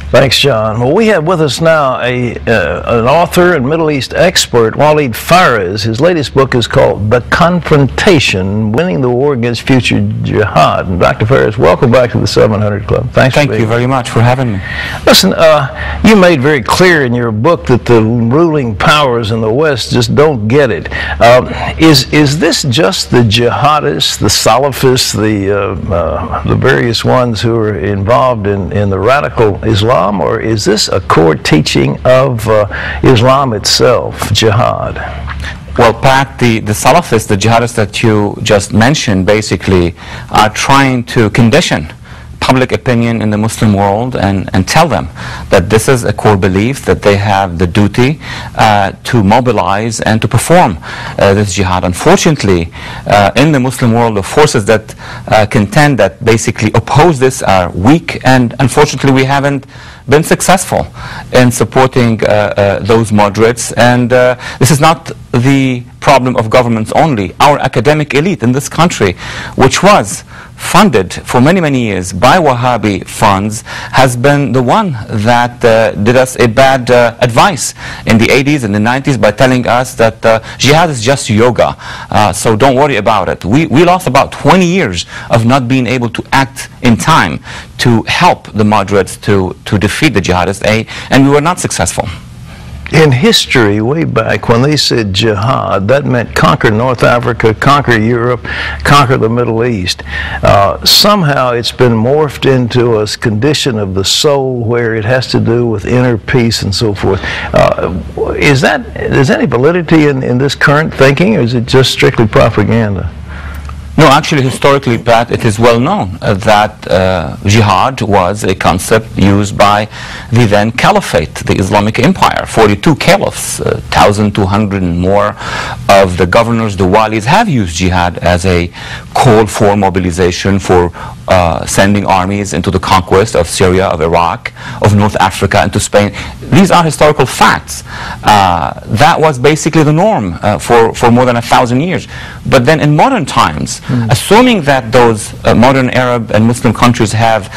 Thanks, John. Well, we have with us now an author and Middle East expert, Walid Fares. His latest book is called The Confrontation, Winning the War Against Future Jihad. And Dr. Fares, welcome back to the 700 Club. Thank you very much for having me. Listen, you made very clear in your book that the ruling powers in the West just don't get it. Is this just the jihadists, the Salafists, the various ones who are involved in the radical Islam? Or is this a core teaching of Islam itself, jihad? Well, Pat, the Salafists, the jihadists that you just mentioned, basically are trying to condition public opinion in the Muslim world and tell them that this is a core belief, that they have the duty to mobilize and to perform this jihad. Unfortunately, in the Muslim world, the forces that contend, that basically oppose this, are weak, and unfortunately we haven't been successful in supporting those moderates. And this is not the problem of governments only. Our academic elite in this country, which was funded for many, many years by Wahhabi funds, has been the one that did us a bad advice in the 80s and the 90s by telling us that jihad is just yoga, so don't worry about it. We lost about 20 years of not being able to act in time to help the moderates to defeat the jihadists, and we were not successful. In history, way back, when they said jihad, that meant conquer North Africa, conquer Europe, conquer the Middle East. Somehow it's been morphed into a condition of the soul where it has to do with inner peace and so forth. Is any validity in this current thinking, or is it just strictly propaganda? No, actually, historically, Pat, it is well known that jihad was a concept used by the then caliphate, the Islamic Empire. 42 caliphs, 1,200 and more of the governors, the walis, have used jihad as a call for mobilization, for sending armies into the conquest of Syria, of Iraq, of North Africa, into Spain. These are historical facts. That was basically the norm for more than 1,000 years. But then in modern times, assuming that those modern Arab and Muslim countries have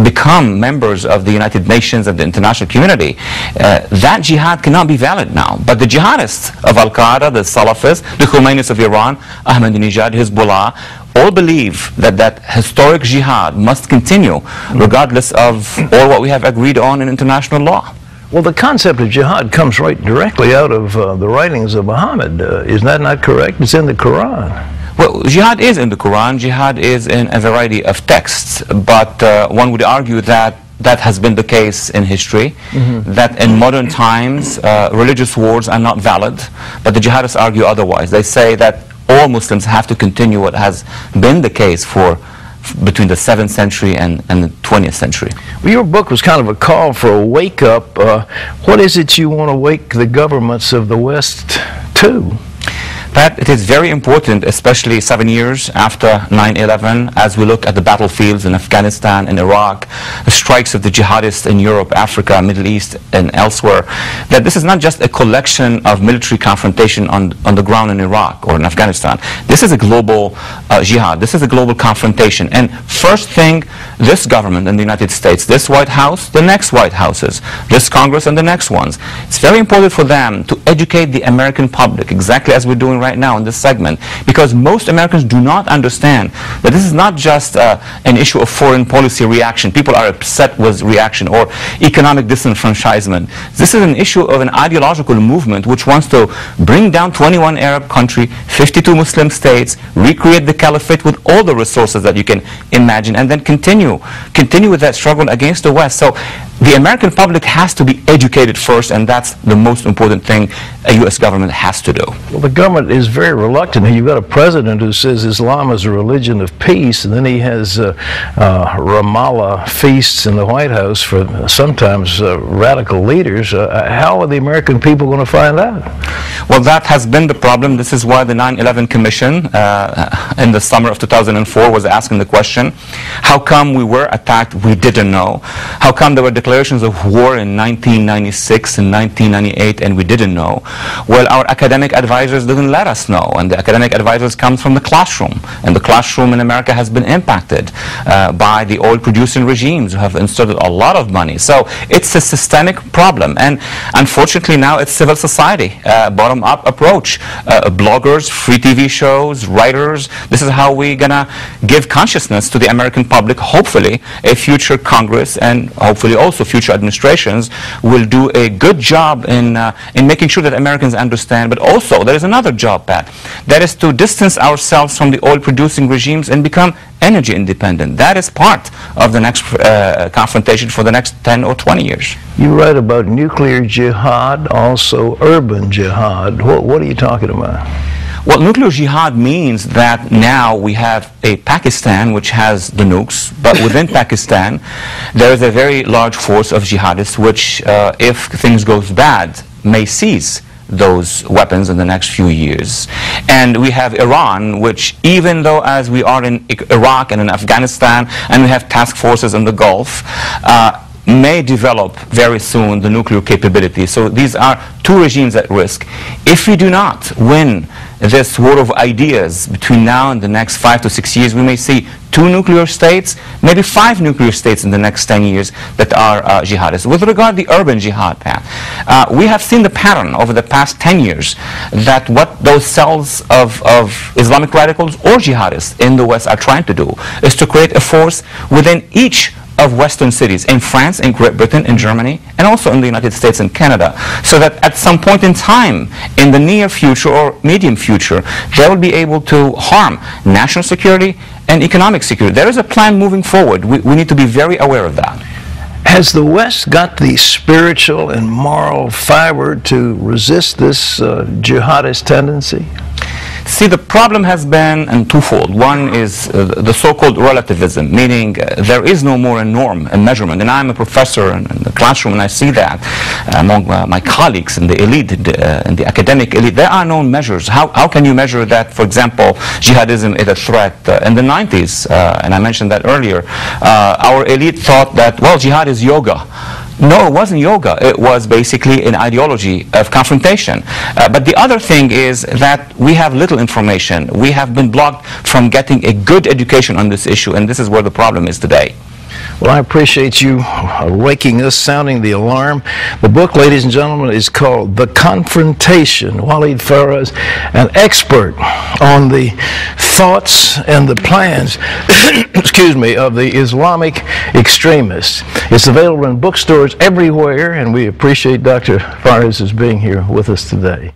become members of the United Nations and the international community, that jihad cannot be valid now. But the jihadists of Al-Qaeda, the Salafists, the Khomeinis of Iran, Ahmadinejad, Hezbollah, all believe that that historic jihad must continue regardless of all what we have agreed on in international law. Well, the concept of jihad comes right directly out of the writings of Muhammad. Is that not correct? It's in the Quran. Well, jihad is in the Quran. Jihad is in a variety of texts, but one would argue that that has been the case in history, that in modern times religious wars are not valid, but the jihadists argue otherwise. They say that all Muslims have to continue what has been the case for between the 7th century and the 20th century. Well, your book was kind of a call for a wake-up. What is it you want to wake the governments of the West to? Pat, it is very important, especially 7 years after 9/11, as we look at the battlefields in Afghanistan and Iraq, the strikes of the jihadists in Europe, Africa, Middle East, and elsewhere, that this is not just a collection of military confrontation on the ground in Iraq or in Afghanistan. This is a global jihad. This is a global confrontation. And first thing, this government in the United States, this White House, the next White Houses, this Congress and the next ones, it's very important for them to educate the American public, exactly as we're doing right now in this segment, because most Americans do not understand that this is not just an issue of foreign policy reaction. People are upset with reaction or economic disenfranchisement. This is an issue of an ideological movement which wants to bring down 21 Arab countries, 52 Muslim states, recreate the caliphate with all the resources that you can imagine, and then continue with that struggle against the West. So the American public has to be educated first, and that's the most important thing a U.S. government has to do. Well, the government is very reluctant. You've got a president who says Islam is a religion of peace, and then he has Ramallah feasts in the White House for sometimes radical leaders. How are the American people going to find out? Well, that has been the problem. This is why the 9/11 Commission in the summer of 2004 was asking the question, how come we were attacked, we didn't know? How come there were declarations of war in 1996 and 1998 and we didn't know? Well, our academic advisors didn't let us know, and the academic advisors come from the classroom, and the classroom in America has been impacted by the oil-producing regimes who have instilled a lot of money. So it's a systemic problem, and unfortunately now it's civil society, bottom-up approach. Bloggers, free TV shows, writers. This is how we're going to give consciousness to the American public. Hopefully a future Congress and hopefully also future administrations will do a good job in making sure that Americans understand. But also there is another job, Pat. That is to distance ourselves from the oil-producing regimes and become energy independent. That is part of the next confrontation for the next 10 or 20 years. You write about nuclear jihad, also urban jihad. What are you talking about? Well, nuclear jihad means that now we have a Pakistan which has the nukes, but within Pakistan there is a very large force of jihadists which, if things goes bad, may seize those weapons in the next few years. And we have Iran, which even though as we are in Iraq and in Afghanistan and we have task forces in the Gulf, may develop very soon the nuclear capability. So these are two regimes at risk. If we do not win this war of ideas between now and the next 5 to 6 years, we may see 2 nuclear states, maybe 5 nuclear states in the next 10 years that are jihadists. With regard to the urban jihad path, we have seen the pattern over the past 10 years that what those cells of Islamic radicals or jihadists in the West are trying to do is to create a force within each of Western cities, in France, in Great Britain, in Germany, and also in the United States and Canada, so that at some point in time, in the near future or medium future, they will be able to harm national security and economic security. There is a plan moving forward. We need to be very aware of that. Has the West got the spiritual and moral fiber to resist this jihadist tendency? See, the problem has been twofold. One is the so-called relativism, meaning there is no more a norm, a measurement. And I'm a professor in the classroom, and I see that among my colleagues in the elite, in the academic elite. There are no measures. How can you measure that, for example, jihadism is a threat? In the 90s, and I mentioned that earlier, our elite thought that, well, jihad is yoga. No, it wasn't yoga. It was basically an ideology of confrontation. But the other thing is that we have little information. We have been blocked from getting a good education on this issue, and this is where the problem is today. Well, I appreciate you waking us, sounding the alarm. The book, ladies and gentlemen, is called The Confrontation. Waleed Faraz, an expert on the thoughts and the plans, excuse me, of the Islamic extremists. It's available in bookstores everywhere, and we appreciate Dr. Faraz being here with us today.